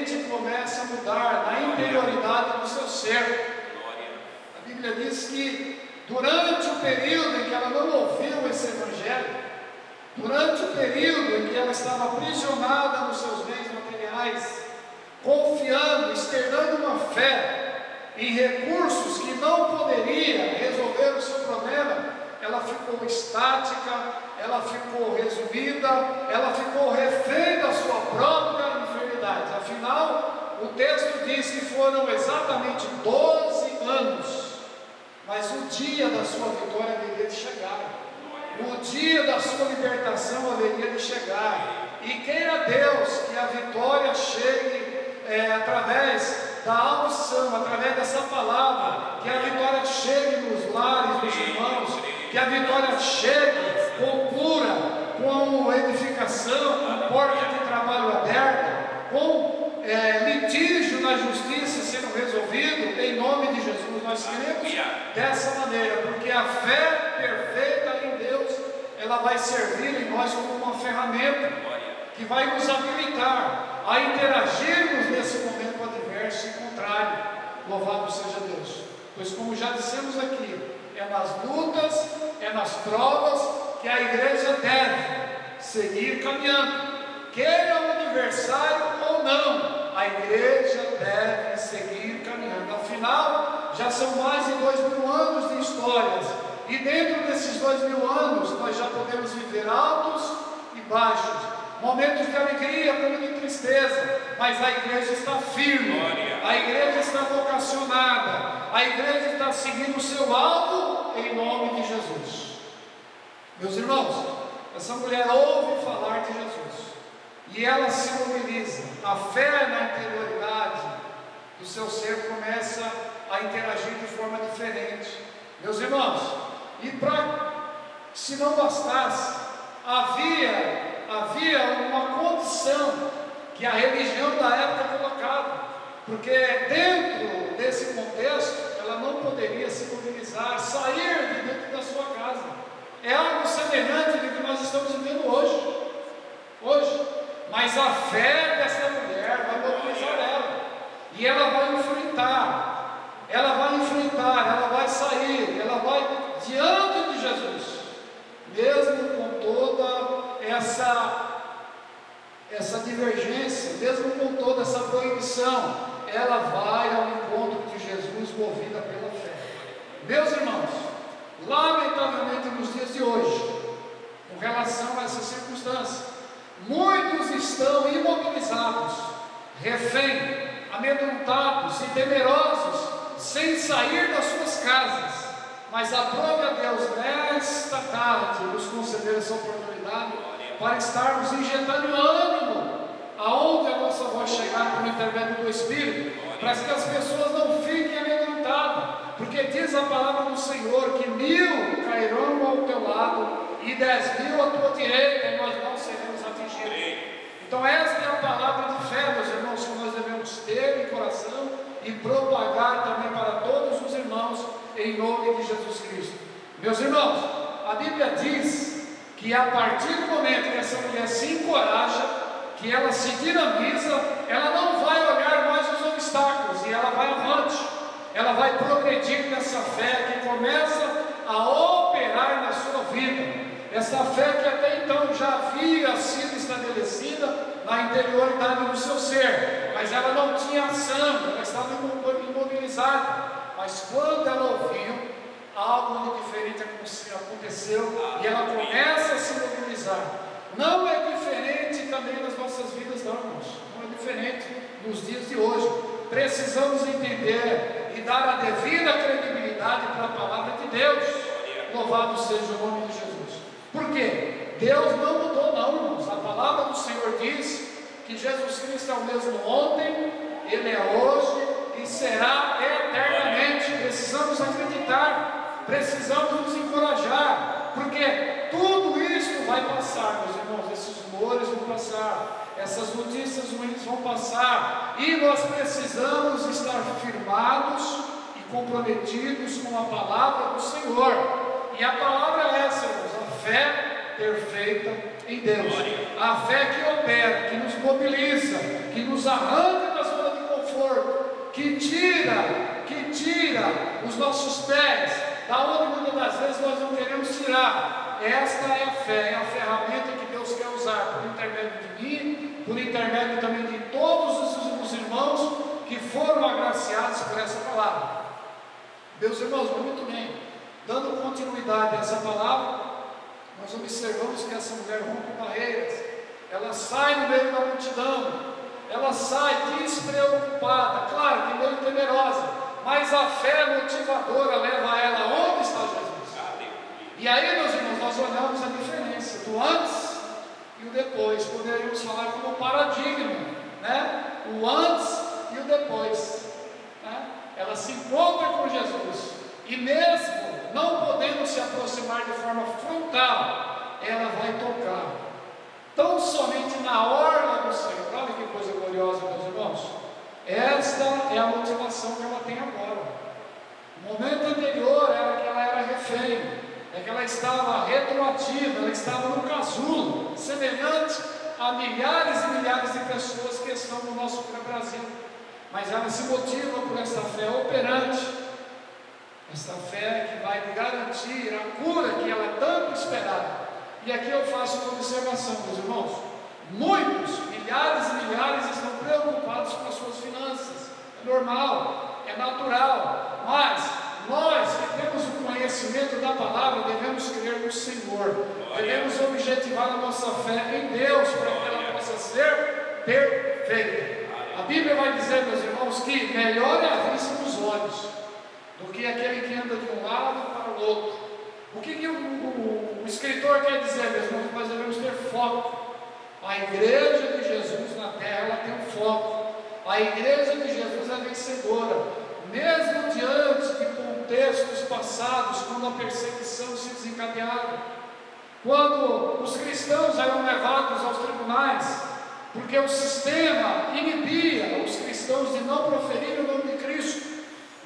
ambiente começa a mudar na interioridade do seu ser. A Bíblia diz que durante o período em que ela não ouviu esse evangelho, durante o período em que ela estava aprisionada nos seus bens materiais, confiando, externando uma fé em recursos que não poderia resolver o seu problema, ela ficou estática, ela ficou resumida, ela ficou refém da sua própria enfermidade. Afinal, o texto diz que foram exatamente 12 anos, mas o dia da sua vitória haveria de chegar, o dia da sua libertação haveria de chegar, e queira Deus que a vitória chegue através da audição, através dessa palavra, que a vitória chegue nos lares dos irmãos, que a vitória chegue com cura, com edificação, com porta de trabalho aberta, com litígio na justiça sendo resolvido, em nome de Jesus. Nós cremos dessa maneira, porque a fé perfeita em Deus, ela vai servir em nós como uma ferramenta que vai nos habilitar a interagirmos nesse momento adverso e contrário. Louvado seja Deus, pois como já dissemos aqui, é nas lutas, é nas provas que a igreja deve seguir caminhando, queira o adversário ou não, a igreja deve seguir caminhando. Afinal, já são mais de 2000 anos de histórias, e dentro desses 2000 anos nós já podemos viver altos e baixos, momentos de alegria como de tristeza, mas a igreja está firme, a igreja está vocacionada, a igreja está seguindo o seu alvo em nome de Jesus. Meus irmãos, essa mulher ouve falar de Jesus e ela se mobiliza, a fé na interioridade do seu ser começa a interagir de forma diferente. Meus irmãos, e se não bastasse, havia uma condição que a religião da época colocava, porque dentro desse contexto ela não poderia se mobilizar, sair de dentro da sua casa. É algo semelhante do que nós estamos vivendo hoje, mas a fé dessa mulher vai mobilizar ela, e ela vai enfrentar, ela vai sair, ela vai diante de Jesus, mesmo com toda essa divergência, mesmo com toda essa proibição, ela vai ao encontro de Jesus movida pela fé. Meus irmãos, lamentavelmente nos dias de hoje, com relação a essa circunstância, muitos estão imobilizados, refém, amedrontados e temerosos, sem sair das suas casas. Mas aprove a Deus nesta tarde nos conceder essa oportunidade para estarmos injetando ânimo aonde a nossa voz chegar por intermédio do Espírito, para que as pessoas não fiquem amedrontadas, porque diz a palavra do Senhor que 1000 cairão ao teu lado e 10.000 à tua direita, e nós não seremos atingidos. Então esta é a palavra de fé, meus irmãos, que nós devemos ter em coração e propagar também para todos os irmãos, em nome de Jesus Cristo. Meus irmãos, a Bíblia diz que a partir do momento que essa mulher se encoraja, que ela se dinamiza, ela não vai olhar mais os obstáculos, e ela vai avante, ela vai progredir nessa fé que começa a operar na sua vida, essa fé que até então já havia sido estabelecida na interioridade do seu ser, mas ela não tinha ação, ela estava imobilizada. Mas quando ela ouviu, algo de diferente aconteceu, e ela começa a se mobilizar. Não é diferente também nas nossas vidas, não, irmãos. Não é diferente nos dias de hoje. Precisamos entender e dar a devida credibilidade para a palavra de Deus. Louvado seja o nome de Jesus. Por quê? Deus não mudou, não, irmãos. A palavra do Senhor diz que Jesus Cristo é o mesmo ontem, Ele é hoje e será eternamente. Precisamos acreditar, precisamos nos encorajar, porque tudo isso vai passar, meus irmãos. Esses rumores vão passar, essas notícias ruins vão passar, e nós precisamos estar firmados e comprometidos com a palavra do Senhor. E a palavra é essa, irmãos: a fé perfeita em Deus, a fé que opera, que nos mobiliza, que nos arranca das que tira os nossos pés da onde muitas das vezes nós não queremos tirar. Esta é a fé, é a ferramenta que Deus quer usar por intermédio de mim, por intermédio também de todos os irmãos que foram agraciados por essa palavra. Meus irmãos, muito bem, dando continuidade a essa palavra, nós observamos que essa mulher rompe barreiras, ela sai no meio da multidão, ela sai despreocupada, claro que meio temerosa, mas a fé motivadora leva ela onde está Jesus. E aí, meus irmãos, nós olhamos a diferença do antes e o depois, poderíamos falar como paradigma, né? O antes e o depois, né? Ela se encontra com Jesus, e mesmo não podendo se aproximar de forma frontal, ela vai tocar, tão somente na orla do Senhor. Olha que coisa gloriosa, meus irmãos. Esta é a motivação que ela tem agora. O momento anterior era que ela era refém, é que ela estava retroativa, ela estava no casulo, semelhante a milhares e milhares de pessoas que estão no nosso Brasil. Mas ela se motiva por essa fé operante, essa fé que vai garantir a cura que ela tanto esperava. E aqui eu faço uma observação, meus irmãos. Muitos, milhares e milhares, estão preocupados com as suas finanças. É normal, é natural, mas nós que temos o conhecimento da palavra devemos crer no Senhor, devemos objetivar a nossa fé em Deus para que ela possa ser perfeita. A Bíblia vai dizer, meus irmãos, que melhor é a vista dos olhos do que aquele que anda de um lado para o outro. O que o escritor quer dizer, meus irmãos? Nós devemos ter foco. A igreja de Jesus na terra, ela tem um foco. A igreja de Jesus é vencedora, mesmo diante de contextos passados, quando a perseguição se desencadeava, quando os cristãos eram levados aos tribunais, porque o sistema inibia os cristãos de não proferir o nome de Cristo.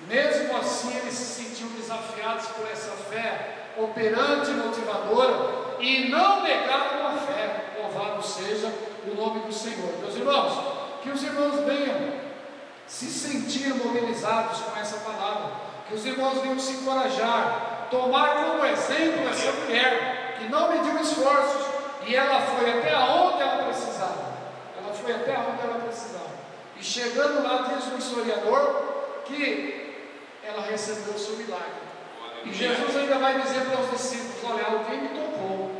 Mesmo assim, eles se sentiam desafiados por essa fé operante e motivadora, e não negaram a fé. Louvado seja o nome do Senhor. Meus irmãos, que os irmãos venham se sentir mobilizados com essa palavra, que os irmãos venham se encorajar, tomar como exemplo essa mulher que não mediu esforços, e ela foi até onde ela precisava. Ela foi até onde ela precisava, e chegando lá, diz o historiador que ela recebeu o seu milagre. E Jesus ainda vai dizer para os discípulos: olha, alguém me tocou,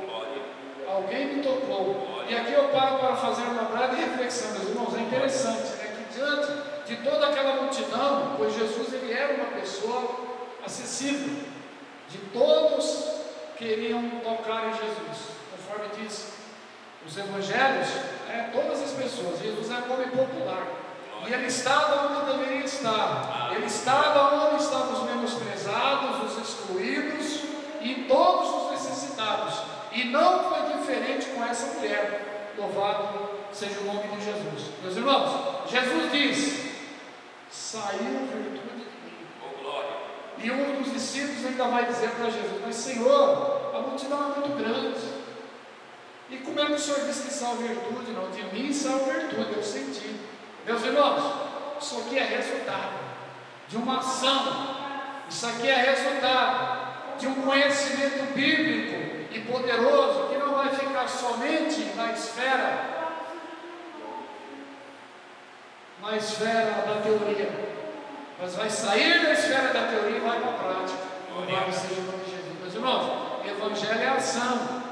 alguém me tocou. E aqui eu paro para fazer uma breve reflexão, meus irmãos. É interessante, né, que diante de toda aquela multidão, pois Jesus ele era uma pessoa acessível, de todos queriam tocar em Jesus, conforme diz os evangelhos, todas as pessoas. Jesus era um homem popular, e ele estava onde deveria estar, ele estava onde estavam os menosprezados, os excluídos e todos os necessitados, e não foi diferente com essa mulher. Louvado seja o nome de Jesus. Meus irmãos, Jesus diz: saiu virtude de mim. E um dos discípulos ainda vai dizer para Jesus: mas Senhor, a multidão é muito grande, e como é que o Senhor disse que saiu virtude? Não, de mim saiu virtude, eu senti. Meus irmãos, isso aqui é resultado de uma ação, isso aqui é resultado de um conhecimento bíblico e poderoso, que não vai ficar somente na esfera da teoria, mas vai sair da esfera da teoria e vai para a prática. Louvado seja o nome de Jesus. Meus irmãos, Evangelho é ação,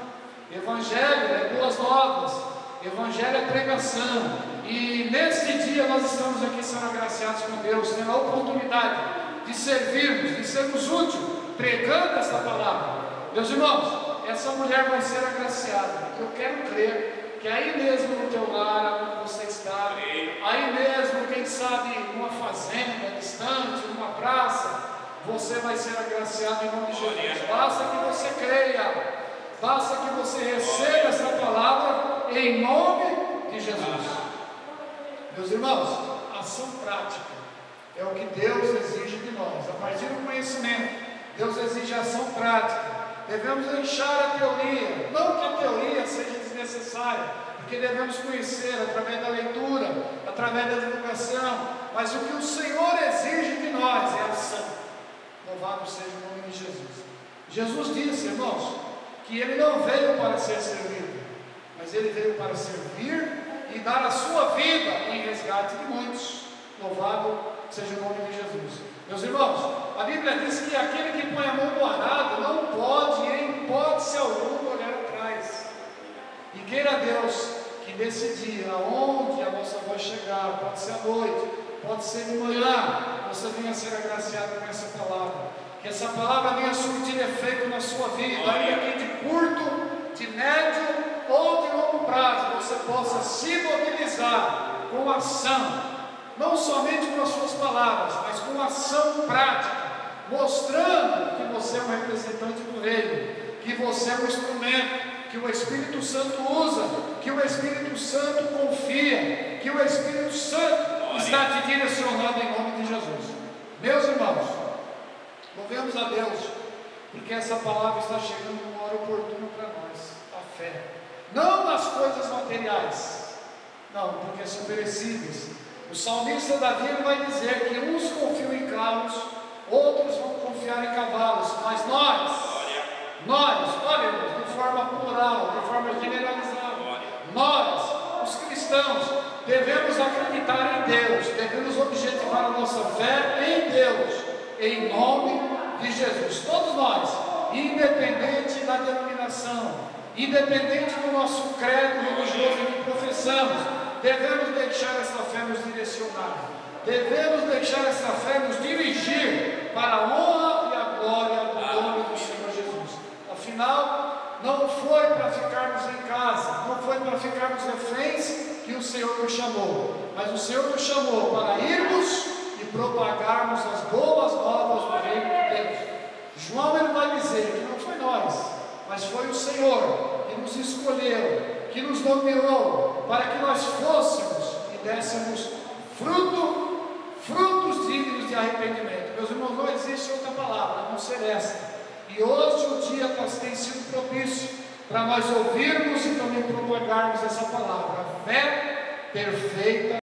Evangelho é boas novas, Evangelho é pregação. E neste dia nós estamos aqui sendo agraciados com Deus, tendo a oportunidade de servirmos, de sermos úteis, pregando esta palavra. Meus irmãos, essa mulher vai ser agraciada. Eu quero crer que aí mesmo no teu lar, onde você está, aí mesmo, quem sabe, numa fazenda distante, numa praça, você vai ser agraciado em nome de Jesus. Basta que você creia, basta que você receba essa palavra em nome de Jesus. Meus irmãos, ação prática é o que Deus exige de nós. A partir do conhecimento, Deus exige ação prática. Devemos deixar a teoria, não que a teoria seja desnecessária, porque devemos conhecer através da leitura, através da divulgação, mas o que o Senhor exige de nós é ação. Louvado seja o nome de Jesus. Jesus disse, irmãos, que Ele não veio para ser servido, mas Ele veio para servir e dar a sua vida em resgate de muitos. Louvado seja o nome de Jesus. Meus irmãos, a Bíblia diz que aquele que põe a mão no arado não pode, em hipótese alguma, olhar atrás. E queira Deus que nesse dia, aonde a nossa voz chegar, pode ser à noite, pode ser de manhã, você venha ser agraciado com essa palavra. Que essa palavra venha surtir efeito na sua vida, ainda que de curto, de médio ou de longo prazo, você possa se mobilizar com ação, não somente com as suas palavras, mas com ação prática, mostrando que você é um representante do reino, que você é um instrumento que o Espírito Santo usa, que o Espírito Santo confia, que o Espírito Santo está te direcionando em nome de Jesus. Meus irmãos, louvemos a Deus, porque essa palavra está chegando numa hora oportuna para nós, a fé, não nas coisas materiais, não, porque são perecíveis. O salmista Davi vai dizer que uns confiam em carros, outros vão confiar em cavalos, mas nós, olha irmãos, de forma plural, de forma generalizada, nós, os cristãos, devemos acreditar em Deus, devemos objetivar a nossa fé em Deus, em nome de Jesus. Todos nós, independente da denominação, independente do nosso credo religioso que professamos, devemos deixar essa fé nos direcionar, devemos deixar essa fé nos dirigir para a honra e a glória do nome do Senhor Jesus. Afinal, não foi para ficarmos em casa, não foi para ficarmos reféns que o Senhor nos chamou, mas o Senhor nos chamou para irmos e propagarmos as boas novas do reino de Deus. João ele vai dizer que não foi nós, mas foi o Senhor que nos escolheu, que nos nomeou para que nós fôssemos e dessemos frutos dignos de arrependimento. Meus irmãos, não existe outra palavra a não ser esta. E hoje o dia tem sido propício para nós ouvirmos e também propagarmos essa palavra, a fé perfeita